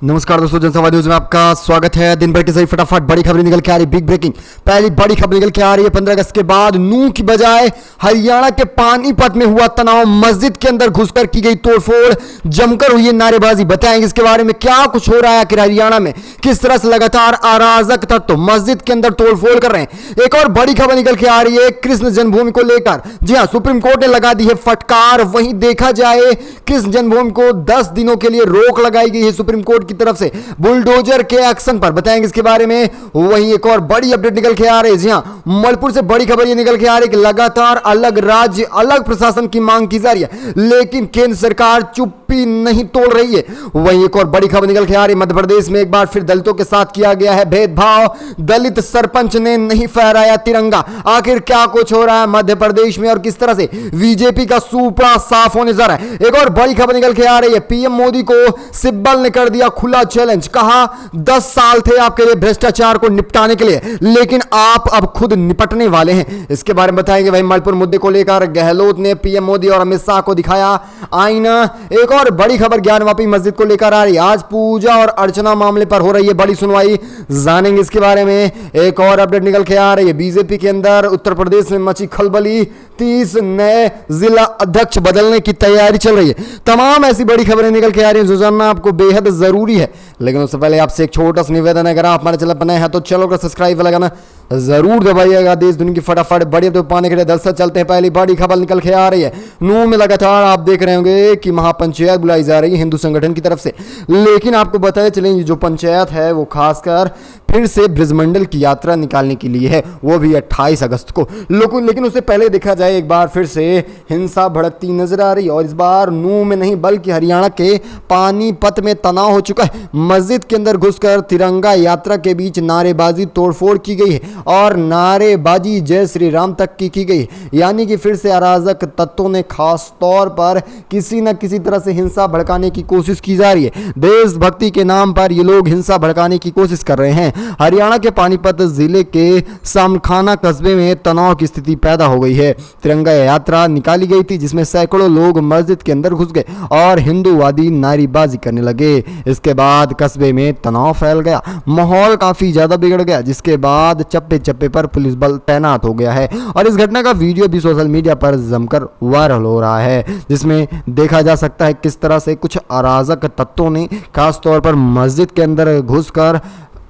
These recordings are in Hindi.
नमस्कार दोस्तों, जनसंवाद न्यूज में आपका स्वागत है। दिन भर की सही फटाफट बड़ी खबरें निकल के आ रही। बिग ब्रेकिंग पहली बड़ी खबर निकल के आ रही है। 15 अगस्त के बाद नूह की बजाय हरियाणा के पानीपत में हुआ तनाव, मस्जिद के अंदर घुसकर की गई तोड़फोड़, जमकर हुई नारेबाजी। बताएंगे इसके बारे में क्या कुछ हो रहा है आखिर हरियाणा में, किस तरह से लगातार अराजक तत्व मस्जिद के अंदर तोड़फोड़ कर रहे हैं। एक और बड़ी खबर निकल के आ रही है कृष्ण जन्मभूमि को लेकर। जी हां, सुप्रीम कोर्ट ने लगा दी है फटकार। वहीं देखा जाए कृष्ण जन्मभूमि को 10 दिनों के लिए रोक लगाई गई है सुप्रीम कोर्ट की तरफ से बुलडोजर के एक्शन पर। बताएंगे इसके बारे में। वहीं एक और बड़ी अपडेट निकल के आ रही है। जी हां, मणिपुर से बड़ी खबर ये निकल के आ रही है कि लगातार अलग राज्य अलग प्रशासन की मांग की जा रही है, लेकिन केंद्र सरकार चुप्पी नहीं तोड़ रही है। वहीं एक और बड़ी खबर निकल के आ रही है। मध्य प्रदेश में एक बार फिर दलितों के साथ किया गया है भेदभाव। दलित सरपंच ने नहीं फहराया तिरंगा। आखिर क्या कुछ हो रहा है मध्य प्रदेश में और किस तरह से बीजेपी का सूपड़ा साफ होने जा रहा है। एक और बड़ी खबर निकल के आ रही है। पीएम मोदी को सिब्बल ने कर दिया खुला चैलेंज। कहा 10 साल थे आपके लिए भ्रष्टाचार को निपटाने के लिए, लेकिन आप अब खुद निपटने वाले हैं। इसके बारे में बताएंगे। वहीं मणिपुर मुद्दे को लेकर गहलोत ने पीएम मोदी और अमित शाह को दिखाया आईना। एक और बड़ी खबर ज्ञानवापी मस्जिद को लेकर आ रही है। आज पूजा और अर्चना मामले पर हो रही है बड़ी सुनवाई, जानेंगे इसके बारे में। एक और अपडेट निकल के आ रही है। बीजेपी के अंदर उत्तर प्रदेश में मची खलबली, 30 नए जिला अध्यक्ष बदलने की तैयारी चल रही है। तमाम ऐसी बड़ी खबरें निकल के आ रही है जो जानना आपको बेहद जरूरी है। लेकिन उससे पहले आपसे एक छोटा सा निवेदन है, अगर आप हमारे चैनल पर नए हैं तो चैनल को सब्सक्राइब लगाना जरूर दबाइएगा। देश दुनिया की फटाफट बड़ी अपडेट पाने के लिए दरअसल चलते हैं। पहली बड़ी खबर निकल के आ रही है। नूह में लगातार आप देख रहे होंगे कि महापंचायत बुलाई जा रही है हिंदू संगठन की तरफ से, लेकिन आपको बताया चलें जो पंचायत है वो खासकर फिर से ब्रजमंडल की यात्रा निकालने के लिए है, वो भी 28 अगस्त को। लेकिन उससे पहले देखा जाए एक बार फिर से हिंसा भड़कती नजर आ रही है और इस बार नूह में नहीं बल्कि हरियाणा के पानीपत में तनाव हो चुका है। मस्जिद के अंदर घुसकर तिरंगा यात्रा के बीच नारेबाजी तोड़फोड़ की गई है और नारेबाजी जय श्री राम तक की गई है। यानी कि फिर से अराजक तत्वों ने खास तौर पर किसी न किसी तरह से हिंसा भड़काने की कोशिश की जा रही है। देशभक्ति के नाम पर ये लोग हिंसा भड़काने की कोशिश कर रहे हैं। हरियाणा के पानीपत जिले के सामखाना कस्बे में तनाव की स्थिति पैदा हो गई है। तिरंगा यात्रा निकाली गई थी जिसमें सैकड़ों लोग मस्जिद के अंदर घुस गए और हिंदूवादी नारेबाजी करने लगे। इसके बाद कस्बे में तनाव फैल गया, माहौल काफी ज्यादा बिगड़ गया, जिसके बाद चप्पे चप्पे पर पुलिस बल तैनात हो गया है और इस घटना का वीडियो भी सोशल मीडिया पर जमकर वायरल हो रहा है, जिसमें देखा जा सकता है किस तरह से कुछ अराजक तत्वों ने खास तौर पर मस्जिद के अंदर घुसकर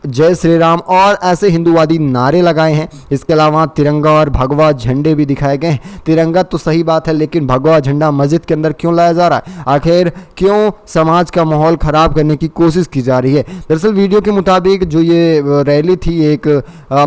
जय श्री राम और ऐसे हिंदूवादी नारे लगाए हैं। इसके अलावा तिरंगा और भगवा झंडे भी दिखाए गए हैं। तिरंगा तो सही बात है, लेकिन भगवा झंडा मस्जिद के अंदर क्यों लाया जा रहा है? आखिर क्यों समाज का माहौल खराब करने की कोशिश की जा रही है? दरअसल वीडियो के मुताबिक जो ये रैली थी, एक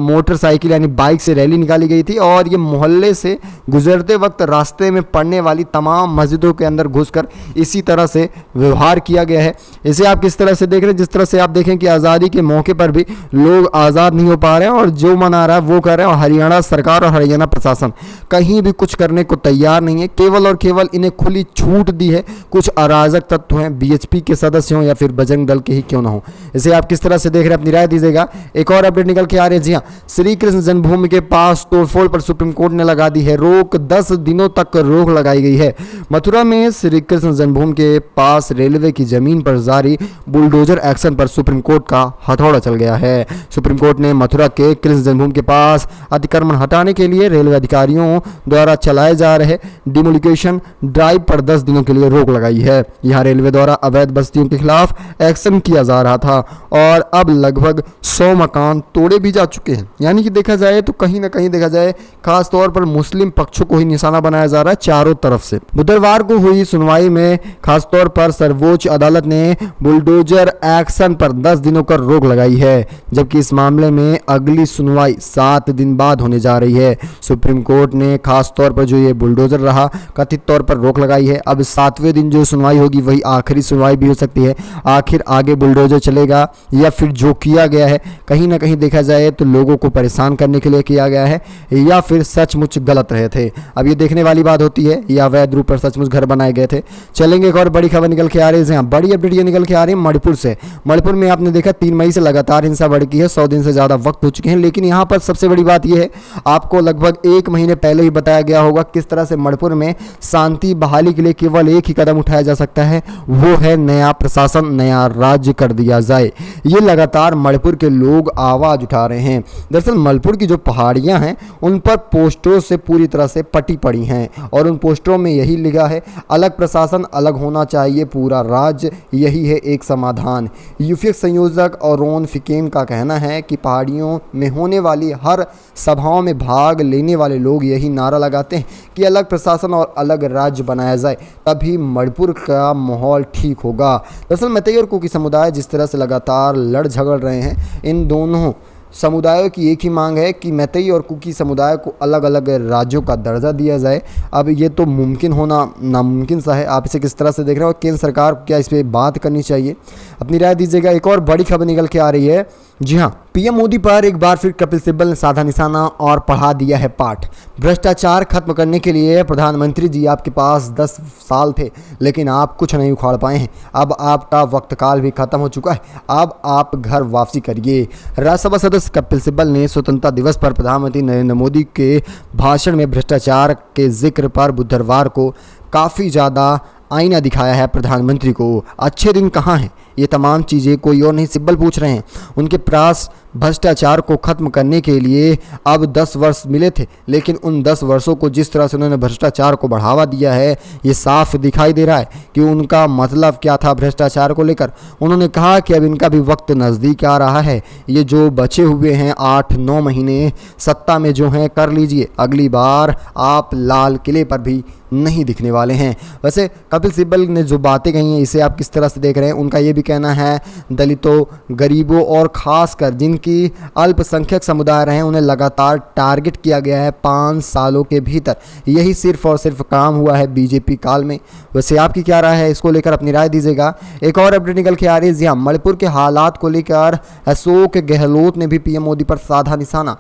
मोटरसाइकिल यानी बाइक से रैली निकाली गई थी और ये मोहल्ले से गुजरते वक्त रास्ते में पड़ने वाली तमाम मस्जिदों के अंदर घुसकर इसी तरह से व्यवहार किया गया है। इसे आप किस तरह से देख रहे हैं? जिस तरह से आप देखें कि आज़ादी के मौके पर भी लोग आजाद नहीं हो पा रहे हैं और जो मना रहा है वो कर रहे हैं और हरियाणा सरकार और हरियाणा प्रशासन कहीं भी कुछ करने को तैयार नहीं है। केवल और केवल इन्हें खुली छूट दी है। कुछ अराजक तत्व हैं, बीएचपी के सदस्य हों या फिर बजरंग दल के ही क्यों ना हो। इसे आप किस तरह से देख रहे हैं, अपनी राय दीजिएगा। एक और अपडेट निकल के आ रही है। जी हाँ, श्री कृष्ण जन्मभूमि के पास तोड़फोड़ पर सुप्रीम कोर्ट ने लगा दी है रोक। 10 दिनों तक रोक लगाई गई है। मथुरा में श्री कृष्ण जन्मभूमि के पास रेलवे की जमीन पर जारी बुलडोजर एक्शन पर सुप्रीम कोर्ट का हथौड़ा चल गया है। सुप्रीम कोर्ट ने मथुरा के कृष्ण जन्मभूमि के पास अतिक्रमण हटाने के लिए रेलवे अधिकारियों द्वारा चलाए जा रहे डिमोलिकेशन ड्राइव पर 10 दिनों के लिए रोक लगाई है। यहां रेलवे द्वारा अवैध बस्तियों के खिलाफ एक्शन किया जा रहा था और अब लगभग 100 मकान तोड़े भी जा चुके हैं। यानी कि देखा जाए तो कहीं ना कहीं देखा जाए खास तौर पर मुस्लिम पक्षों को ही निशाना बनाया जा रहा है चारों तरफ से। बुधवार को हुई सुनवाई में खास तौर पर सर्वोच्च अदालत ने बुलडोजर एक्शन पर 10 दिनों का रोक लगाई है, जबकि इस मामले में अगली सुनवाई 7 दिन बाद होने जा रही है। सुप्रीम कोर्ट ने खास तौर पर जो ये बुलडोजर रहा कथित तौर पर रोक लगाई है। अब 7वें दिन जो सुनवाई होगी वही आखिरी सुनवाई भी हो सकती है। आखिर आगे बुलडोजर चलेगा या फिर जो किया गया है कहीं ना कहीं देखा जाए तो लोगों को परेशान करने के लिए किया गया है या फिर सचमुच गलत रहे थे। अब ये देखने वाली बात होती है या अवैध रूप पर सचमुच घर बनाए गए थे। चलेंगे एक और बड़ी खबर निकल के आ रही है। बड़ी अपडेट ये निकल के आ रही है मणिपुर से। मणिपुर में आपने देखा 3 मई से लगातार लगातार हिंसा भड़की है, 100 दिन से ज़्यादा वक्त हो चुके हैं। लेकिन यहाँ पर सबसे बड़ी बात यह है, आपको लगभग 1 महीने पहले ही बताया गया होगा किस तरह से मणिपुर में शांति बहाली के लिए केवल एक ही कदम उठाया जा सकता है, वो है नया प्रशासन, नया राज्य कर दिया जाए। ये लगातार मणिपुर के लोग आवाज़ उठा रहे हैं। दरअसल मणिपुर की जो पहाड़ियाँ हैं उन पर पोस्टरों से पूरी तरह से पटी पड़ी हैं और उन पोस्टरों में यही लिखा है, अलग प्रशासन, अलग होना चाहिए पूरा राज्य, यही है एक समाधान। यूपीएफ संयोजक और रोन फिकेम का कहना है कि पहाड़ियों में होने वाली हर सभाओं में भाग लेने वाले लोग यही नारा लगाते हैं कि अलग प्रशासन और अलग राज्य बनाया जाए, तभी मणिपुर का माहौल ठीक होगा। दरअसल मैतेई और कुकी समुदाय जिस तरह से लगातार लड़ झगड़ रहे हैं, इन दोनों समुदायों की एक ही मांग है कि मैतेई और कुकी समुदाय को अलग अलग राज्यों का दर्जा दिया जाए। अब ये तो मुमकिन होना नामुमकिन सा है। आप इसे किस तरह से देख रहे हो? केंद्र सरकार को क्या इस पर बात करनी चाहिए? अपनी राय दीजिएगा। एक और बड़ी खबर निकल के आ रही है। जी हाँ, पीएम मोदी पर एक बार फिर कपिल सिब्बल ने साधा निशाना और पढ़ा दिया है पाठ। भ्रष्टाचार खत्म करने के लिए प्रधानमंत्री जी आपके पास 10 साल थे, लेकिन आप कुछ नहीं उखाड़ पाए हैं। अब आपका वक्त काल भी खत्म हो चुका है, अब आप घर वापसी करिए। राज्यसभा सदस्य कपिल सिब्बल ने स्वतंत्रता दिवस पर प्रधानमंत्री नरेंद्र मोदी के भाषण में भ्रष्टाचार के जिक्र पर बुधवार को काफ़ी ज़्यादा आईना दिखाया है प्रधानमंत्री को। अच्छे दिन कहाँ हैं? ये तमाम चीज़ें कोई और नहीं, सिब्बल पूछ रहे हैं। उनके पास भ्रष्टाचार को ख़त्म करने के लिए अब 10 वर्ष मिले थे, लेकिन उन 10 वर्षों को जिस तरह से उन्होंने भ्रष्टाचार को बढ़ावा दिया है, ये साफ दिखाई दे रहा है कि उनका मतलब क्या था भ्रष्टाचार को लेकर। उन्होंने कहा कि अब इनका भी वक्त नज़दीक आ रहा है। ये जो बचे हुए हैं 8-9 महीने सत्ता में जो हैं, कर लीजिए, अगली बार आप लाल किले पर भी नहीं दिखने वाले हैं। वैसे कपिल सिब्बल ने जो बातें कही हैं, इसे आप किस तरह से देख रहे हैं? उनका ये भी कहना है, दलितों, गरीबों और ख़ासकर जिनकी अल्पसंख्यक समुदाय रहे हैं, उन्हें लगातार टारगेट किया गया है 5 सालों के भीतर। यही सिर्फ और सिर्फ काम हुआ है बीजेपी काल में। वैसे आपकी क्या राय है? इसको लेकर अपनी राय दीजिएगा। एक और अपडेट निकल के आ रही है। जी हाँ, मणिपुर के हालात को लेकर अशोक गहलोत ने भी पीएम मोदी पर साधा निशाना।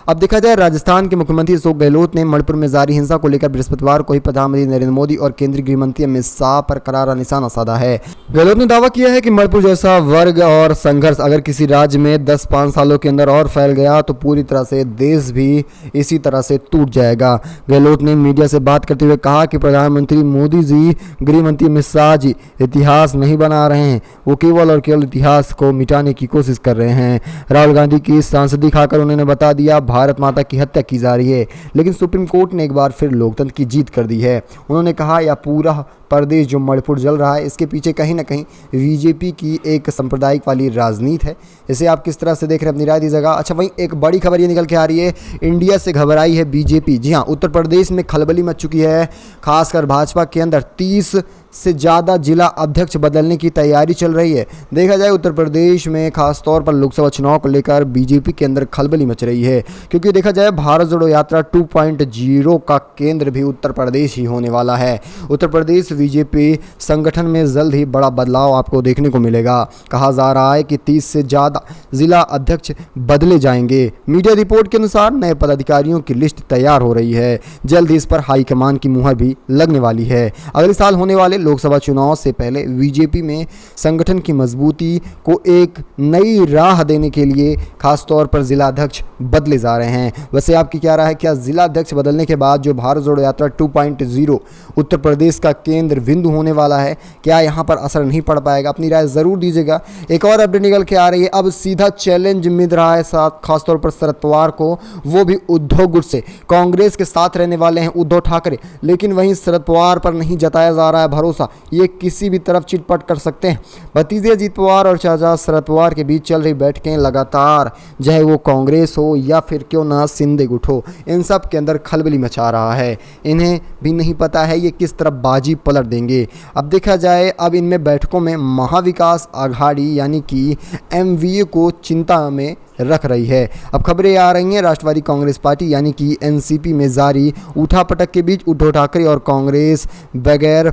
अब देखा जाए, राजस्थान के मुख्यमंत्री अशोक गहलोत ने मणिपुर में जारी हिंसा को लेकर बृहस्पतिवार को ही प्रधानमंत्री नरेंद्र मोदी और केंद्रीय गृह मंत्री अमित शाह पर करारा निशाना साधा है। गहलोत ने दावा किया है कि मणिपुर जैसा वर्ग और संघर्ष अगर किसी राज्य में 10-5 सालों के अंदर और फैल गया तो पूरी तरह से देश भी इसी तरह से टूट जाएगा। गहलोत ने मीडिया से बात करते हुए कहा कि प्रधानमंत्री मोदी जी, गृह मंत्री अमित शाह जी इतिहास नहीं बना रहे हैं, वो केवल और केवल इतिहास को मिटाने की कोशिश कर रहे हैं। राहुल गांधी की सांसदी खाकर उन्होंने बता दिया भारत माता की हत्या की जा रही है, लेकिन सुप्रीम कोर्ट ने एक बार फिर लोकतंत्र की जीत कर दी है। उन्होंने कहा, यह पूरा प्रदेश जो मणिपुर जल रहा है, इसके पीछे कहीं ना कहीं बीजेपी की एक सांप्रदायिक वाली राजनीति है। इसे आप किस तरह से देख रहे हैं? अपनी राय दीजिएगा। अच्छा, वहीं एक बड़ी खबर ये निकल के आ रही है, इंडिया से घबराई है बीजेपी। जी हाँ, उत्तर प्रदेश में खलबली मच चुकी है। खासकर भाजपा के अंदर 30 से ज़्यादा जिला अध्यक्ष बदलने की तैयारी चल रही है। देखा जाए, उत्तर प्रदेश में खासतौर पर लोकसभा चुनाव को लेकर बीजेपी के अंदर खलबली मच रही है, क्योंकि देखा जाए भारत जोड़ो यात्रा 2.0 का केंद्र भी उत्तर प्रदेश ही होने वाला है। उत्तर प्रदेश बीजेपी संगठन में जल्द ही बड़ा बदलाव आपको देखने को मिलेगा। कहा जा रहा है कि 30 से ज़्यादा जिला अध्यक्ष बदले जाएंगे। मीडिया रिपोर्ट के अनुसार नए पदाधिकारियों की लिस्ट तैयार हो रही है। जल्द ही इस पर हाईकमान की मुहर भी लगने वाली है। अगले साल होने वाले लोकसभा चुनाव से पहले बीजेपी में संगठन की मजबूती को एक नई राह देने के लिए खासतौर पर जिला अध्यक्ष बदले जा रहे हैं। वैसे आपकी क्या राय है? क्या जिला अध्यक्ष बदलने के बाद जो भारत जोड़ो यात्रा 2.0 उत्तर प्रदेश का केंद्र बिंदु होने वाला है, क्या यहाँ पर असर नहीं पड़ पाएगा? अपनी राय जरूर दीजिएगा। एक और अपडेट निकल के आ रही है। अब सीधा चैलेंज मिल रहा है खासतौर पर शरद पवार को, वो भी उद्धव गुट से। कांग्रेस के साथ रहने वाले हैं उद्धव ठाकरे, लेकिन वहीं शरद पवार पर नहीं जताया जा रहा है भरोसा। ये किसी भी तरफ चिटपट कर सकते हैं। भतीजे अजीत पवार और चाचा शरद पवार के बीच चल रही बैठकें लगातार, चाहे वो कांग्रेस हो या फिर क्यों ना शिंदे गुट हो, इन सब के अंदर खलबली मचा रहा है। इन्हें भी नहीं पता है ये किस तरफ बाजी पलट देंगे। अब देखा जाए, अब इनमें बैठकों में महाविकास आघाड़ी यानी कि MVA को चिंता में रख रही है। अब खबरें आ रही हैं राष्ट्रवादी कांग्रेस पार्टी यानी कि NCP में जारी उठापटक के बीच उद्धव ठाकरे और कांग्रेस बगैर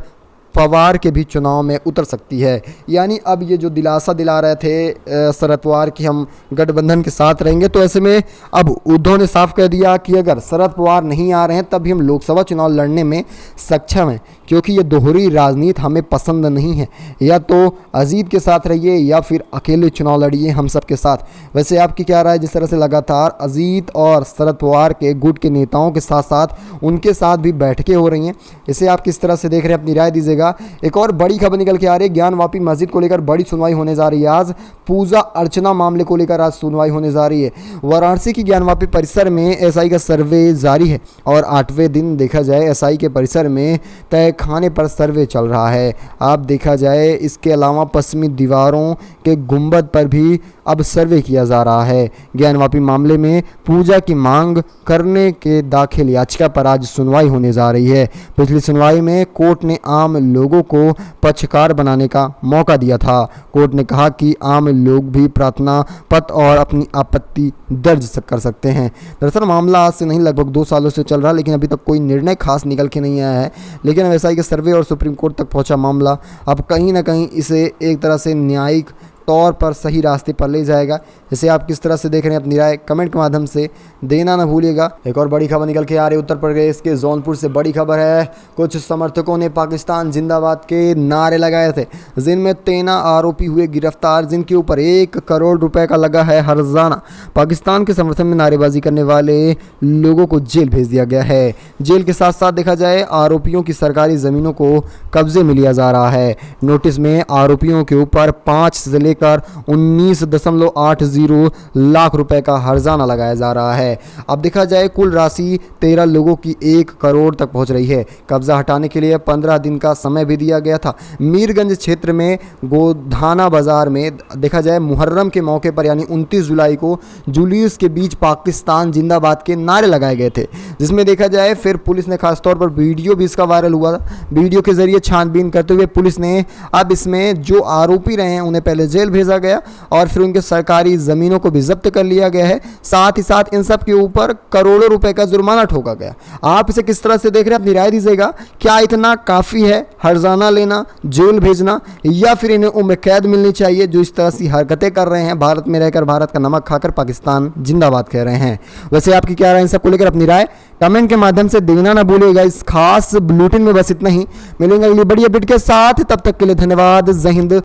पवार के भी चुनाव में उतर सकती है। यानी अब ये जो दिलासा दिला रहे थे शरद पवार कि हम गठबंधन के साथ रहेंगे, तो ऐसे में अब उद्धव ने साफ कह दिया कि अगर शरद पवार नहीं आ रहे हैं तब भी हम लोकसभा चुनाव लड़ने में सक्षम हैं, क्योंकि ये दोहरी राजनीति हमें पसंद नहीं है। या तो अजीत के साथ रहिए या फिर अकेले चुनाव लड़िए हम सब के साथ। वैसे आपकी क्या राय? जिस तरह से लगातार अजीत और शरद पवार के गुट के नेताओं के साथ साथ उनके साथ भी बैठकें हो रही हैं, इसे आप किस तरह से देख रहे हैं? अपनी राय दीजिएगा। एक और बड़ी खबर निकल के आ रही है, ज्ञानवापी मस्जिद को लेकर बड़ी सुनवाई होने जा रही है। आज पूजा अर्चना मामले को लेकर आज सुनवाई होने जा रही है। वाराणसी की ज्ञानवापी परिसर में एसआई का सर्वे जारी है और 8वें दिन देखा जाए एसआई के परिसर में तय खाने पर सर्वे चल रहा है। आप देखा जाए इसके अलावा पश्चिमी दीवारों के गुंबद पर भी अब सर्वे किया जा रहा है। ज्ञानवापी मामले में पूजा की मांग करने के दाखिल याचिका पर आज सुनवाई होने जा रही है। पिछली सुनवाई में कोर्ट ने आम लोगों को पक्षकार बनाने का मौका दिया था। कोर्ट ने कहा कि आम लोग भी प्रार्थना पत्र और अपनी आपत्ति दर्ज कर सकते हैं। दरअसल मामला आज से नहीं, लगभग 2 सालों से चल रहा है, लेकिन अभी तक कोई निर्णय खास निकल के नहीं आया है। लेकिन अब एसआई के सर्वे और सुप्रीम कोर्ट तक पहुंचा मामला अब कहीं ना कहीं इसे एक तरह से न्यायिक तौर पर सही रास्ते पर ले जाएगा। इसे आप किस तरह से देख रहे हैं? अपनी राय कमेंट के माध्यम से देना ना भूलिएगा। एक और बड़ी खबर निकल के आ रही है उत्तर प्रदेश के जौनपुर से। बड़ी खबर है, कुछ समर्थकों ने पाकिस्तान जिंदाबाद के नारे लगाए थे, जिनमें 13 आरोपी हुए गिरफ्तार, जिनके ऊपर 1 करोड़ रुपए का लगा है हर्जाना। पाकिस्तान के समर्थन में नारेबाजी करने वाले लोगों को जेल भेज दिया गया है। जेल के साथ साथ देखा जाए आरोपियों की सरकारी ज़मीनों को कब्जे में लिया जा रहा है। नोटिस में आरोपियों के ऊपर 5 से लेकर 19.80 लाख रुपए का हर्जाना लगाया जा रहा है। अब देखा जाए कुल राशि 13 लोगों की 1 करोड़ तक पहुंच रही है। कब्जा हटाने के लिए 15 दिन का समय भी दिया गया था। मीरगंज क्षेत्र में गोधाना बाजार में देखा जाए मुहर्रम के मौके पर यानी 29 जुलाई को जुलूस के बीच पाकिस्तान जिंदाबाद के नारे लगाए गए थे, जिसमें देखा जाए फिर पुलिस ने खासतौर पर वीडियो भी इसका वायरल हुआ था। वीडियो के जरिए छानबीन करते हुए पुलिस ने अब इसमें जो आरोपी रहे हैं उन्हें पहले जेल भेजा गया और फिर उनके सरकारी ज़मीनों को भी जब्त कर लिया गया है। साथ ही साथ इन सब के ऊपर करोड़ों रुपए का जुर्माना ठोका गया। आप इसे किस तरह से देख रहे हैं? अपनी राय दीजिएगा। क्या इतना काफ़ी है हर्जाना लेना, जेल भेजना, या फिर इन्हें उम्र कैद मिलनी चाहिए जो इस तरह से हरकतें कर रहे हैं, भारत में रहकर भारत का नमक खाकर पाकिस्तान जिंदाबाद कह रहे हैं? वैसे आपकी क्या राय इन सबको लेकर? अपनी राय कमेंट के माध्यम से देना ना भूलिएगा। इस खास बुलेटिन में बस इतना ही। मिलेंगे अगली बड़ी अपडेट के साथ, तब तक के लिए धन्यवाद। जय हिंद।